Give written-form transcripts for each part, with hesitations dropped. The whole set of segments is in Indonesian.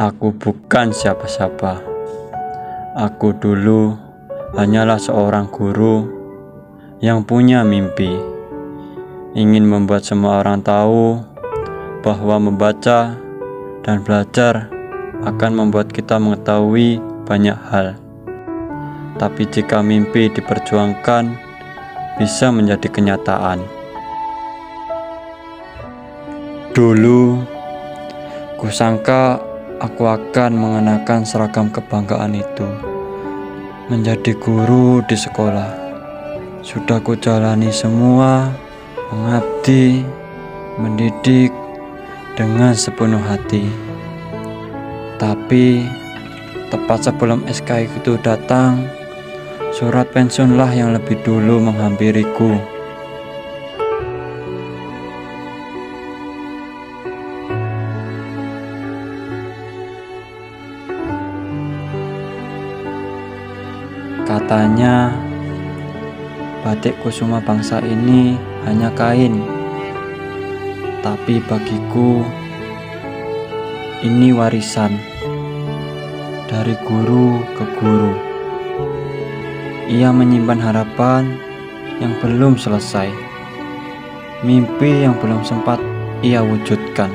Aku bukan siapa-siapa. Aku dulu hanyalah seorang guru yang punya mimpi, ingin membuat semua orang tahu bahwa membaca dan belajar akan membuat kita mengetahui banyak hal. Tapi jika mimpi diperjuangkan, bisa menjadi kenyataan. Dulu, kusangka aku akan mengenakan seragam kebanggaan itu, menjadi guru di sekolah. Sudah kujalani semua, mengabdi, mendidik dengan sepenuh hati. Tapi tepat sebelum SK itu datang, surat pensiunlah yang lebih dulu menghampiriku. Katanya, batik Kusuma Bangsa ini hanya kain. Tapi bagiku, ini warisan dari guru ke guru. Ia menyimpan harapan yang belum selesai, mimpi yang belum sempat ia wujudkan.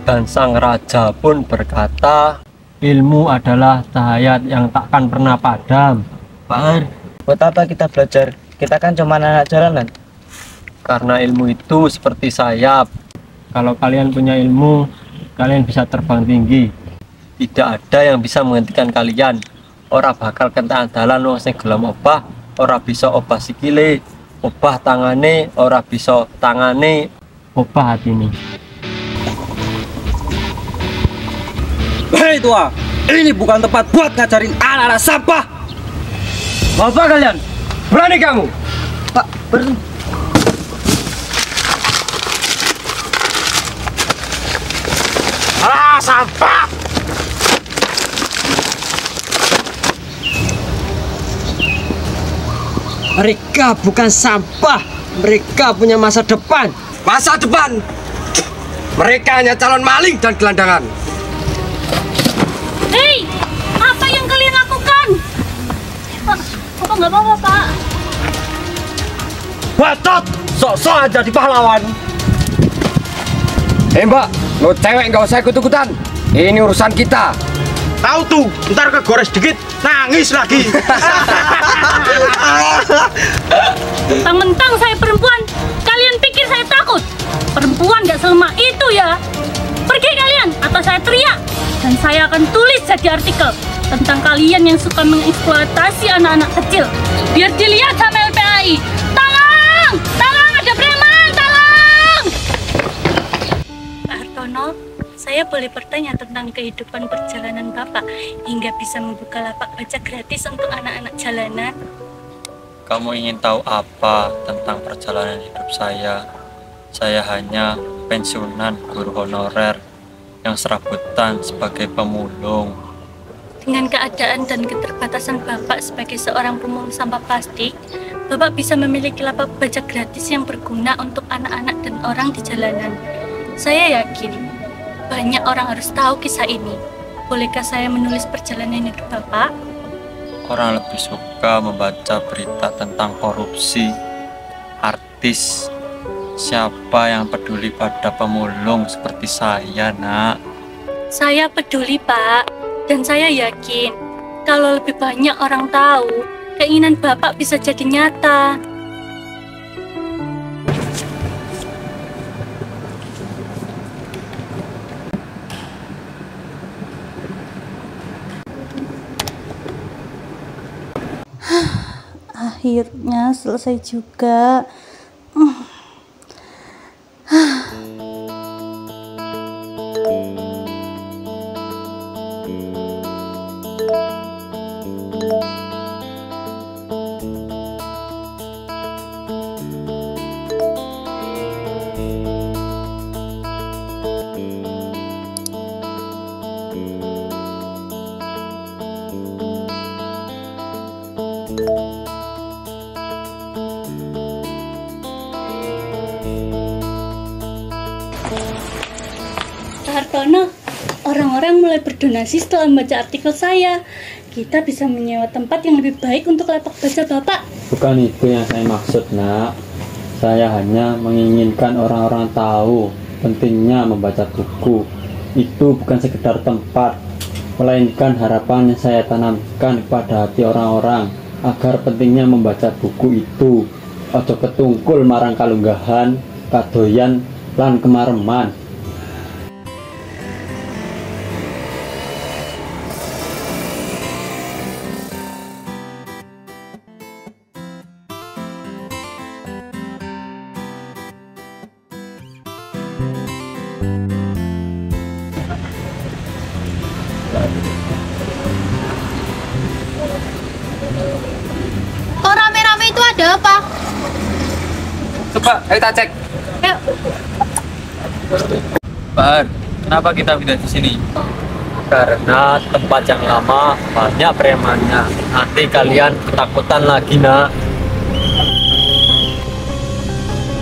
Dan sang raja pun berkata, ilmu adalah cahaya yang takkan pernah padam. Pak, buat apa kita belajar? Kita kan cuma anak jalanan. Karena ilmu itu seperti sayap. Kalau kalian punya ilmu, kalian bisa terbang tinggi. Tidak ada yang bisa menghentikan kalian. Ora bakal kentaan dalan wong sing gelem obah, ora bisa obah sikile, obah tangane, ora bisa tangane, obah hatine. Hei tua, ini bukan tempat buat ngajarin anak-anak sampah. Mau apa kalian? Berani kamu? Pak, Sampah! Mereka bukan sampah, mereka punya masa depan. Masa depan! Mereka hanya calon maling dan gelandangan. Hei, apa yang kalian lakukan? Pak, apa nggak apa-apa, Pak? Bacot! Sok-sok aja di pahlawan. Mbak, lo cewek nggak usah ikut-ikutan. Ini urusan kita. Tahu tuh, ntar kegores dikit, nangis lagi. Mentang-mentang saya perempuan, kalian pikir saya takut? Perempuan gak selemah itu ya. Pergi kalian, atau saya teriak. Dan saya akan tulis jadi artikel tentang kalian yang suka mengeksploitasi anak-anak kecil. Biar dilihat sama LPAI. Tolong! Tolong, ada preman! Tolong! Pak Hartono, saya boleh bertanya tentang kehidupan perjalanan Bapak hingga bisa membuka lapak baca gratis untuk anak-anak jalanan? Kamu ingin tahu apa tentang perjalanan hidup saya? Saya hanya pensiunan guru honorer yang serabutan sebagai pemulung. Dengan keadaan dan keterbatasan Bapak sebagai seorang pemulung sampah plastik, Bapak bisa memiliki lapak baca gratis yang berguna untuk anak-anak dan orang di jalanan. Saya yakin banyak orang harus tahu kisah ini. Bolehkah saya menulis perjalanan hidup Bapak? Orang lebih suka membaca berita tentang korupsi, artis. Siapa yang peduli pada pemulung seperti saya, Nak? Saya peduli, Pak. Dan saya yakin kalau lebih banyak orang tahu, keinginan Bapak bisa jadi nyata. Akhirnya selesai juga. mulai berdonasi setelah membaca artikel saya. Kita bisa menyewa tempat yang lebih baik untuk lapak baca Bapak. Bukan itu yang saya maksud, Nak. Saya hanya menginginkan orang-orang tahu pentingnya membaca buku. Itu bukan sekedar tempat, melainkan harapan yang saya tanamkan kepada hati orang-orang agar pentingnya membaca buku itu. Ojo ketungkul marang kalunggahan, kadoyan, lan kemareman. Kok rame-rame itu ada apa? Coba, ayo kita cek. Ayo. Pak, kenapa kita pindah di sini? Karena tempat yang lama banyak premannya. Nanti kalian ketakutan lagi, Nak.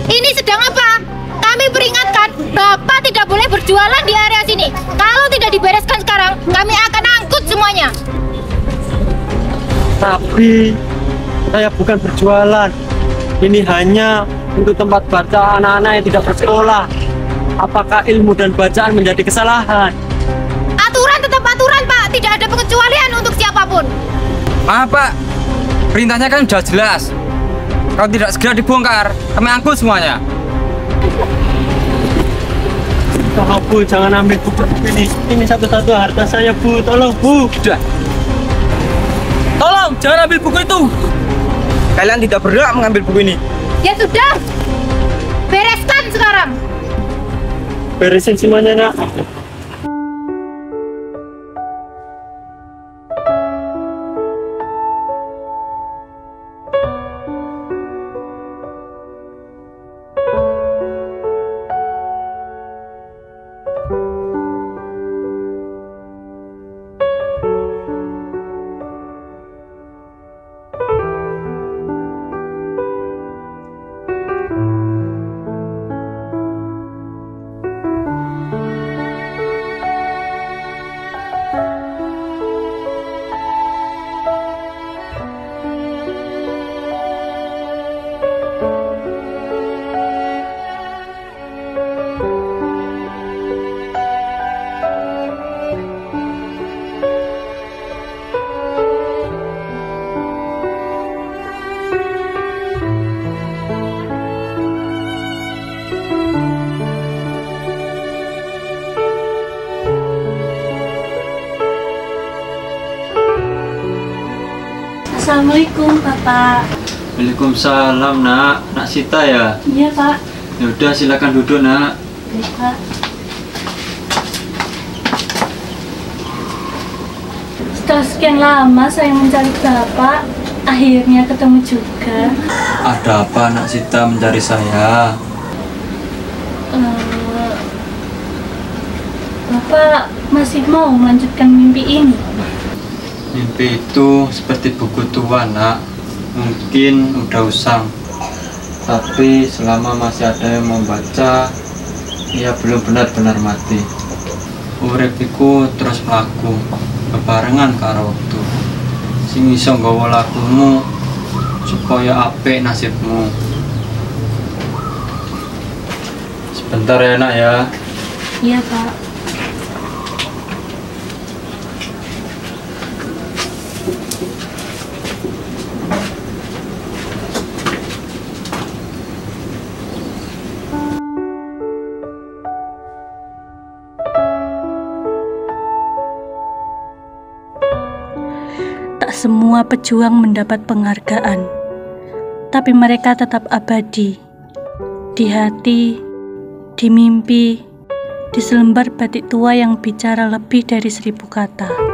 Ini sedang apa? Kami peringatkan, Bapak tidak boleh berjualan di area sini. Kalau tidak dibereskan sekarang, kami akan angkut semuanya. Tapi saya bukan berjualan. Ini hanya untuk tempat baca anak-anak yang tidak bersekolah. Apakah ilmu dan bacaan menjadi kesalahan? Aturan tetap aturan, Pak. Tidak ada pengecualian untuk siapapun. Maaf, Pak. Perintahnya kan sudah jelas. Kalau tidak segera dibongkar, kami angkut semuanya. Tolong, Bu, jangan ambil buku ini. Ini satu-satu harta saya, Bu. Tolong, Bu. Sudah. Tolong, jangan ambil buku itu. Kalian tidak berhak mengambil buku ini. Ya sudah. Bereskan sekarang. Beresin semuanya, Nak. Assalamualaikum, Bapak. Waalaikumsalam, Nak. Nak Sita ya? Iya, Pak. Ya udah, silakan duduk, Nak. Baik, Pak. Setelah sekian lama saya mencari Bapak, akhirnya ketemu juga. Ada apa, Nak Sita mencari saya? Bapak masih mau melanjutkan mimpi ini? Mimpi itu seperti buku tua, Nak. Mungkin udah usang, tapi selama masih ada yang membaca, ia belum benar-benar mati. Urip iku terus mlaku bebarengan karo wektu. Sing iso nggawa lakumu supaya apik nasibmu. Sebentar ya, Nak ya. Iya, Pak. Tak semua pejuang mendapat penghargaan, tapi mereka tetap abadi di hati, di mimpi, di selembar batik tua yang bicara lebih dari 1000 kata.